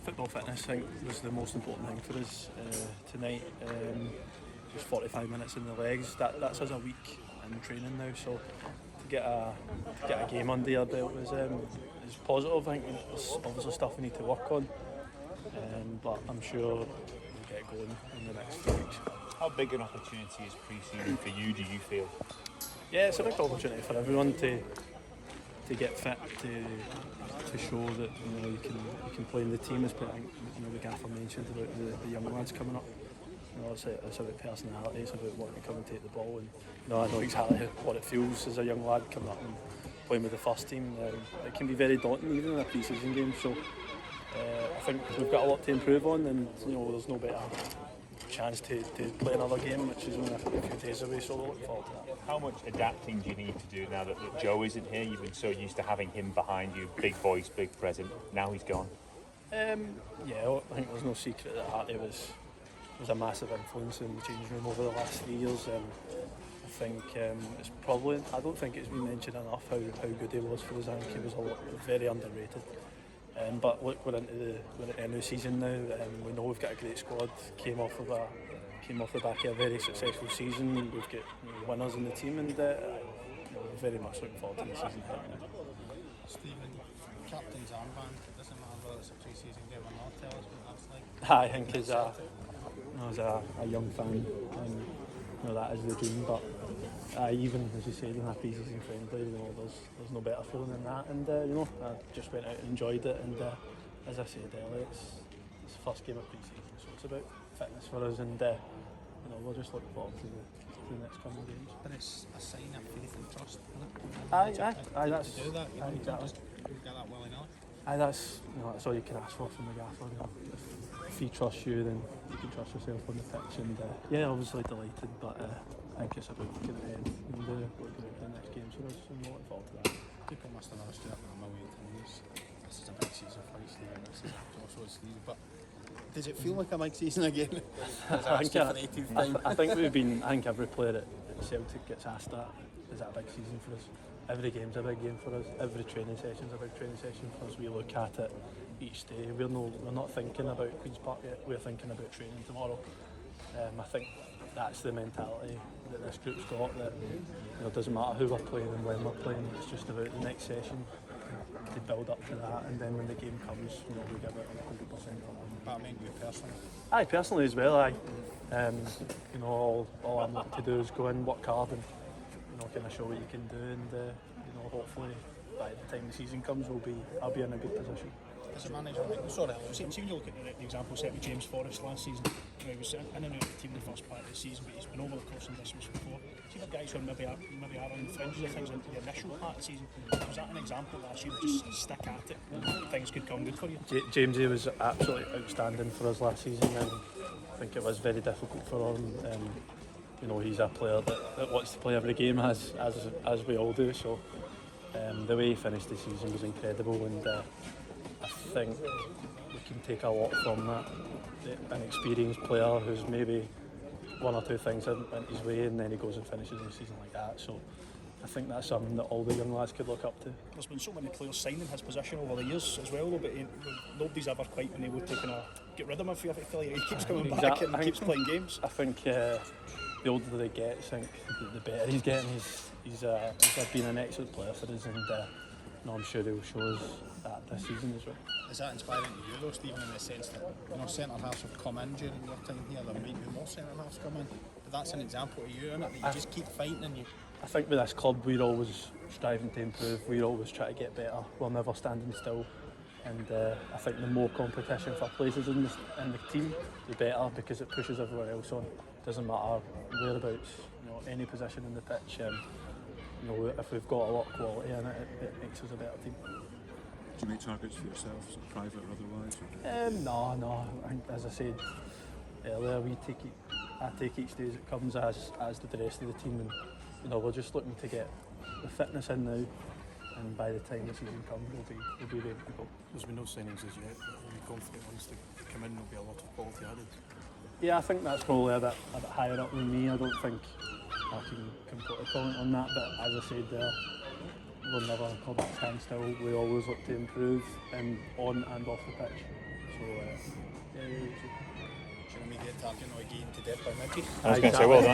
Football fitness, I think, was the most important thing for us tonight. Just 45 minutes in the legs. That's us a week in training now. So to get a game under your belt is positive. I think there's obviously stuff we need to work on, but I'm sure we'll get going in the next few weeks. How big an opportunity is pre-season for you, do you feel? Yeah, it's a big opportunity for everyone to get fit, to show that you can play in the team. As the gaffer mentioned about the young lads coming up. It's about personality. It's about wanting to come and take the ball. And I know exactly what it feels as a young lad coming up and playing with the first team. It can be very daunting even in a pre-season game. So I think we've got a lot to improve on, and there's no better chance to play another game, which is only a few days away, so we'll look forward to that. How much adapting do you need to do now that Joe isn't here? You've been so used to having him behind you, big voice, big present. Now he's gone. I think there's no secret that Artie was a massive influence in the changing room over the last 3 years. I think it's probably, I don't think it's been mentioned enough how good he was for us. I think he was very underrated. But look, we're at the end of the season now. We know we've got a great squad. Came off the back of a very successful season. We've got winners in the team, and we're very much looking forward to the season ahead now. Stephen, captain's armband. It doesn't matter whether it's a pre-season game or not. Tell us what that's like. I think as a young fan, that is the dream. But even as you said, in a pre-season friendly, there's no better feeling than that. And I just went out and enjoyed it. And as I said earlier, it's the first game of pre-season, so it's about fitness for us. And we'll just look forward to the next couple of games. But it's a sign of faith and trust, isn't it? Aye, that's to do that. You exactly. just get that willy-nilly. That's all you can ask for from the gaffer. If he trusts you, then you can trust yourself on the pitch. And obviously delighted, but I think it's about looking ahead and looking at the next games for us, and we're looking forward to that. People must have noticed it a million times. This is a big season for you, Stephen. This is also a season, but does it feel like a big season again? I think every player at Celtic gets asked that. Is that a big season for us? Every game's a big game for us. Every training session's a big training session for us. We look at it each day. We're not thinking about Queen's Park yet. We're thinking about training tomorrow. I think that's the mentality that this group's got. That it doesn't matter who we're playing and when we're playing. It's just about the next session to build up to that, and then when the game comes, we give it 100%. But I mean, you personally. Aye, personally as well. All I'm looking to do is go in, work hard, and kind of show what you can do, and hopefully by the time the season comes, I'll be in a good position. As a manager, see when you look at the example set with James Forrest last season, he was in and out of the team the first part of the season, but he's been over the course and distance before. See the guys who maybe are on the fringes of things into the initial part of the season. Was that an example last year? Just stick at it, and things could come good for you. Jamesy was absolutely outstanding for us last season, and I think it was very difficult for him. He's a player that wants to play every game, as we all do. So the way he finished the season was incredible, and I think we can take a lot from that. An experienced player who's maybe one or two things went his way, and then he goes and finishes the season like that. So I think that's something that all the young lads could look up to. There's been so many players signing his position over the years as well, but nobody's ever quite been able to get rid of him. I feel like he keeps coming back and keeps playing games. I think the older he gets, I think the better he's getting. He's been an excellent player for us, and I'm sure he'll show us that this season as well. Is that inspiring to you though, Stephen, in the sense that centre halves have come in during your time here? There might be more centre halves come in, but that's an example to you, isn't it? That you just keep fighting and you. I think with this club, we're always striving to improve. We're always trying to get better. We're never standing still. And I think the more competition for places in the team, the better, because it pushes everyone else on. It doesn't matter whereabouts, any position in the pitch. If we've got a lot of quality in it, it makes us a better team. Do you make targets for yourself, sort of private or otherwise? No. I think, as I said earlier, I take each day as it comes, as did the rest of the team, and we're just looking to get the fitness in now, and by the time the season comes, we'll be ready to go. There's been no signings as yet. Are you confident once they come in, there'll be a lot of quality added? Yeah, I think that's probably a bit higher up than me. I don't think I can completely comment on that, but as I said there, we'll never come back standstill. We always look to improve on and off the pitch. So Should immediate target now again to death by Mickey. I was going to say, well done.